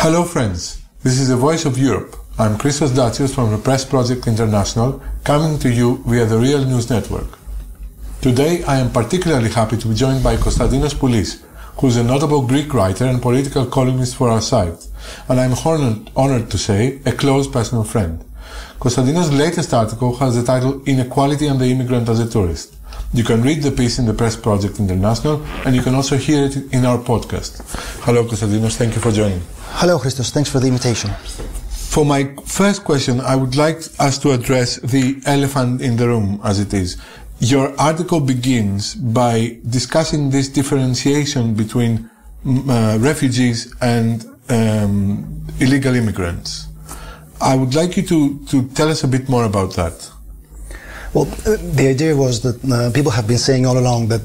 Hello friends, this is the Voice of Europe. I'm Christos Datsios from the Press Project International, coming to you via the Real News Network. Today I am particularly happy to be joined by Konstantinos Poulis, who is a notable Greek writer and political columnist for our site, and I'm honored to say, a close personal friend. Konstantinos' latest article has the title Inequality and the Immigrant as a Tourist. You can read the piece in the Press Project International, and you can also hear it in our podcast. Hello Konstantinos, thank you for joining. Hello Christos, thanks for the invitation. For my first question, I would like us to address the elephant in the room, as it is. Your article begins by discussing this differentiation between refugees and illegal immigrants. I would like you to tell us a bit more about that. Well, the idea was that people have been saying all along that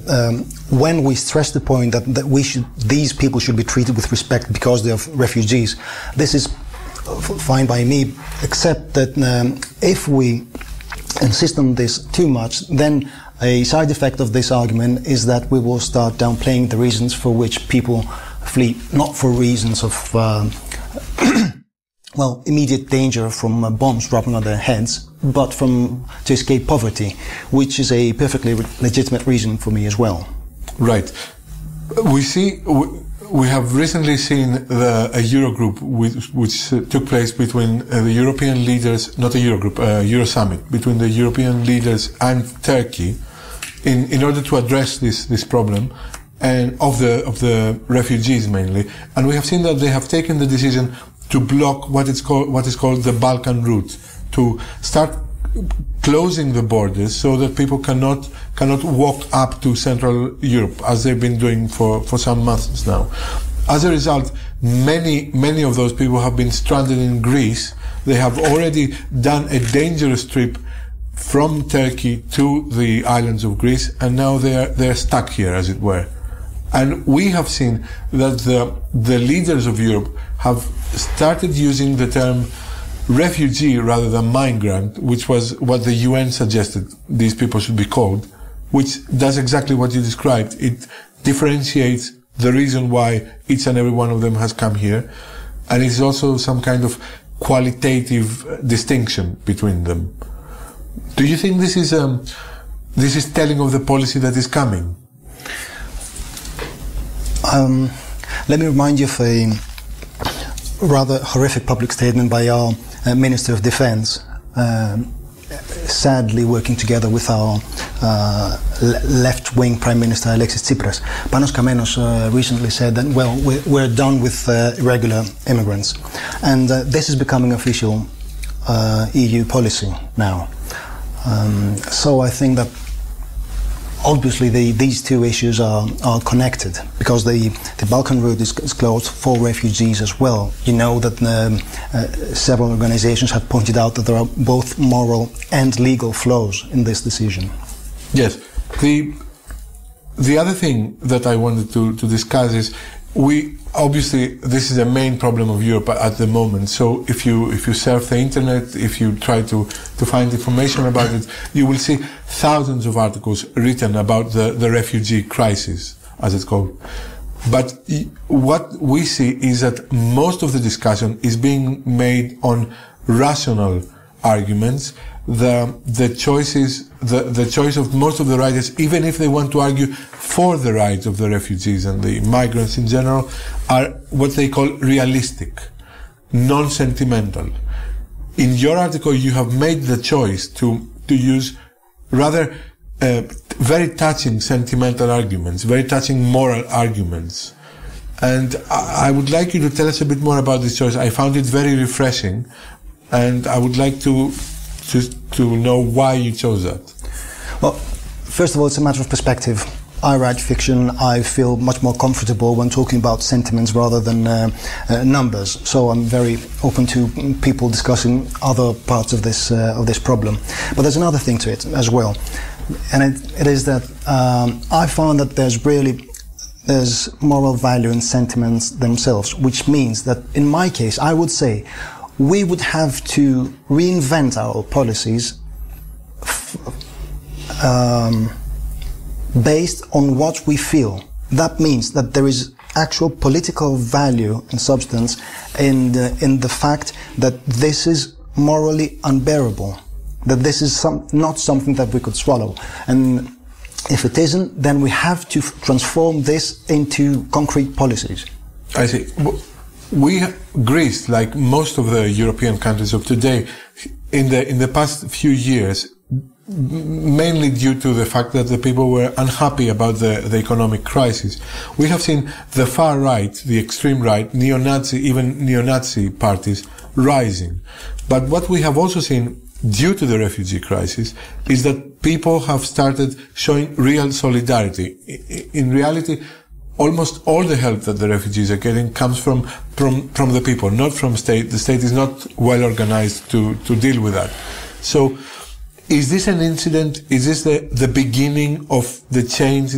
when we stress the point that these people should be treated with respect because they are refugees, this is fine by me, except that if we insist on this too much, then a side effect of this argument is that we will start downplaying the reasons for which people flee, not for reasons of well, immediate danger from bombs dropping on their heads, but to escape poverty, which is a perfectly legitimate reason for me as well. Right. We have recently seen a Eurogroup which took place between the European leaders, not a Eurogroup, a Euro summit, between the European leaders and Turkey in order to address this problem and of the refugees mainly. And we have seen that they have taken the decision to block what is called the Balkan route, to start closing the borders so that people cannot walk up to Central Europe, as they've been doing for some months now. As a result, many of those people have been stranded in Greece. They have already done a dangerous trip from Turkey to the islands of Greece, and now they're stuck here, as it were. And we have seen that the leaders of Europe have started using the term refugee rather than migrant, which was what the UN suggested these people should be called, which does exactly what you described. It differentiates the reason why each and every one of them has come here, and it's also some kind of qualitative distinction between them. Do you think this is telling of the policy that is coming? Let me remind you of a rather horrific public statement by our Minister of Defense, sadly working together with our left-wing Prime Minister Alexis Tsipras. Panos Kamenos recently said that, well, we're done with irregular immigrants. And this is becoming official EU policy now. So I think that obviously these two issues are connected, because the Balkan route is closed for refugees as well. You know that several organizations have pointed out that there are both moral and legal flaws in this decision. Yes. The other thing that I wanted to discuss is obviously this is a main problem of Europe at the moment. So if you surf the internet, if you try to find information about it, you will see thousands of articles written about the refugee crisis, as it's called. But what we see is that most of the discussion is being made on rational arguments. The choice of most of the writers, even if they want to argue for the rights of the refugees and the migrants in general, are what they call realistic, non-sentimental. In your article, you have made the choice to use rather very touching sentimental arguments, very touching moral arguments. And I would like you to tell us a bit more about this choice. I found it very refreshing, and I would like to know why you chose that. Well, first of all, it's a matter of perspective. I write fiction. I feel much more comfortable when talking about sentiments rather than numbers. So I'm very open to people discussing other parts of this problem. But there's another thing to it as well, and it is that I found that there's moral value in sentiments themselves, which means that in my case, I would say we would have to reinvent our policies based on what we feel. That means that there is actual political value and substance in the fact that this is morally unbearable, that this is not something that we could swallow. And if it isn't, then we have to transform this into concrete policies. I see. Greece, like most of the European countries of today, in the past few years, mainly due to the fact that the people were unhappy about the economic crisis, we have seen the far right, the extreme right, even neo-Nazi parties rising. But what we have also seen due to the refugee crisis is that people have started showing real solidarity. In reality, almost all the help that the refugees are getting comes from the people, not from state. The state is not well organized to deal with that. So, is this an incident? Is this the beginning of the change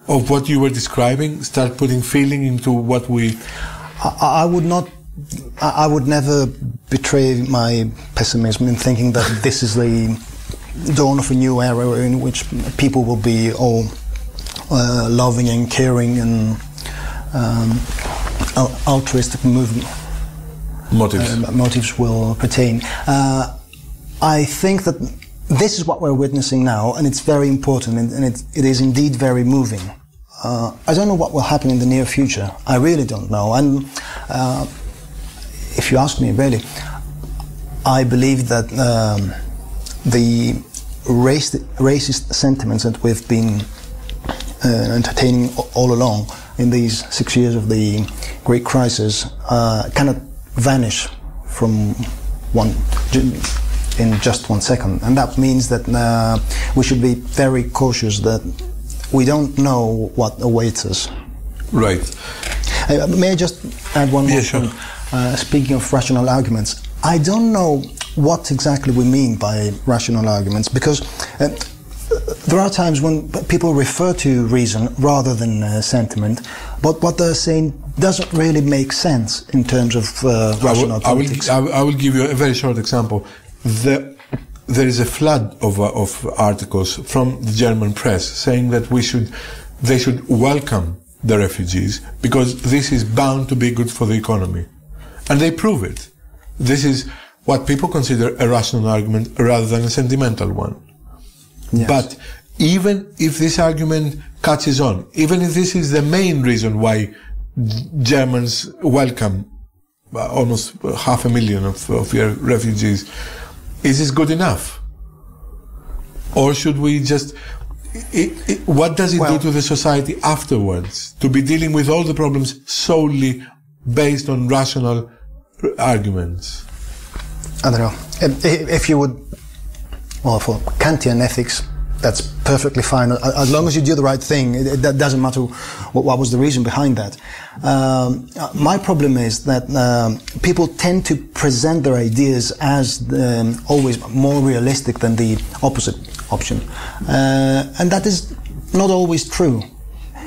of what you were describing? Start putting feeling into what we... I would never betray my pessimism in thinking that this is the dawn of a new era in which people will be all loving and caring and altruistic motives will pertain. I think that this is what we're witnessing now, and it's very important, and it is indeed very moving. I don't know what will happen in the near future. I really don't know. And if you ask me, really, I believe that the racist sentiments that we've been entertaining all along in these 6 years of the Greek crisis cannot vanish in just 1 second. And that means that we should be very cautious that we don't know what awaits us. Right. May I just add one more point? Speaking of rational arguments, I don't know what exactly we mean by rational arguments, because there are times when people refer to reason rather than sentiment, but what they're saying doesn't really make sense in terms of rational politics. I will give you a very short example. There is a flood of articles from the German press saying that they should welcome the refugees because this is bound to be good for the economy. And they prove it. This is what people consider a rational argument rather than a sentimental one. Yes. But even if this argument catches on, even if this is the main reason why Germans welcome almost 500,000 of your refugees, is this good enough? Or should we just... what does it do to the society afterwards to be dealing with all the problems solely based on rational arguments? I don't know. If you would... Well, for Kantian ethics, that's perfectly fine. As long as you do the right thing, that doesn't matter what was the reason behind that. My problem is that people tend to present their ideas as always more realistic than the opposite option. And that is not always true.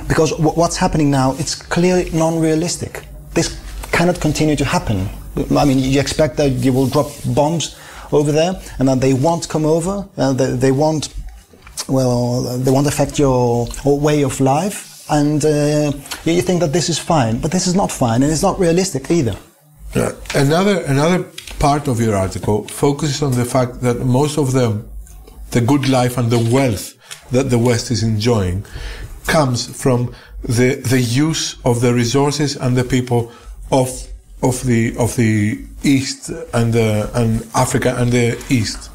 Because what's happening now, it's clearly non-realistic. This cannot continue to happen. I mean, you expect that you will drop bombs over there and that they won't come over, they won't affect your way of life, and you think that this is fine, but this is not fine, and it's not realistic either. Another part of your article focuses on the fact that most of the good life and the wealth that the West is enjoying comes from the use of the resources and the people of the East and Africa and the East.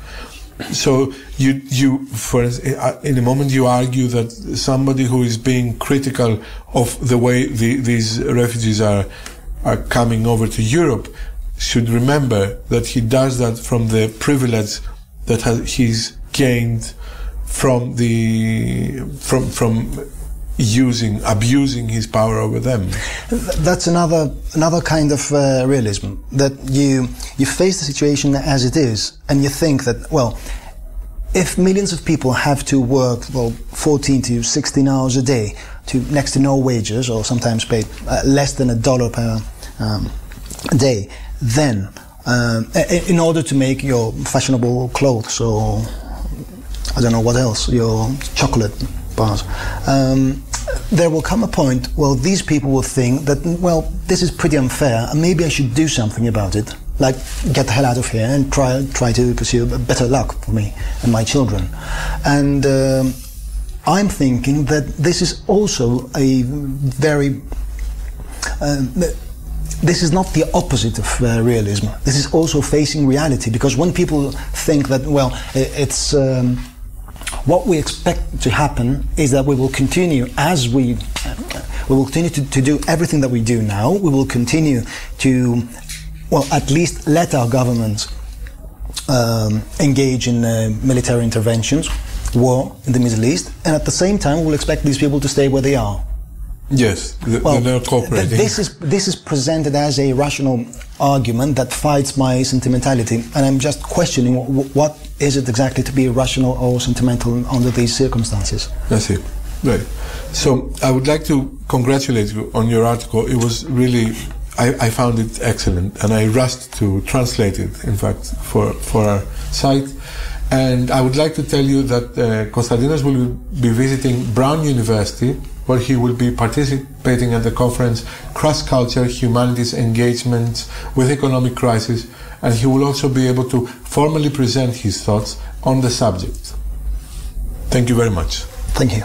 So in a moment you argue that somebody who is being critical of the way these refugees are coming over to Europe should remember that he does that from the privilege that he's gained from abusing his power over them. That's another kind of realism, that you face the situation as it is, and you think that, well, if millions of people have to work 14 to 16 hours a day to next to no wages, or sometimes paid less than $1 per day, then in order to make your fashionable clothes, or I don't know what else, your chocolate bars, there will come a point, well, these people will think that, well, this is pretty unfair, and maybe I should do something about it. Like, get the hell out of here and try to pursue better luck for me and my children. And I'm thinking that this is also a very... this is not the opposite of realism. This is also facing reality, because when people think that, well, it's... what we expect to happen is that we will continue as we will continue to do everything that we do now. We will continue to, well, at least let our governments engage in military interventions, war in the Middle East, and at the same time we will expect these people to stay where they are. Yes, they're not cooperating. This is presented as a rational argument that fights my sentimentality, and I'm just questioning what is it exactly to be rational or sentimental under these circumstances. I see. Right. So I would like to congratulate you on your article. It was really, I found it excellent, and I rushed to translate it, in fact, for our site. And I would like to tell you that Konstantinos will be visiting Brown University, where he will be participating at the conference Cross-Culture Humanities Engagements with Economic Crisis, and he will also be able to formally present his thoughts on the subject. Thank you very much. Thank you.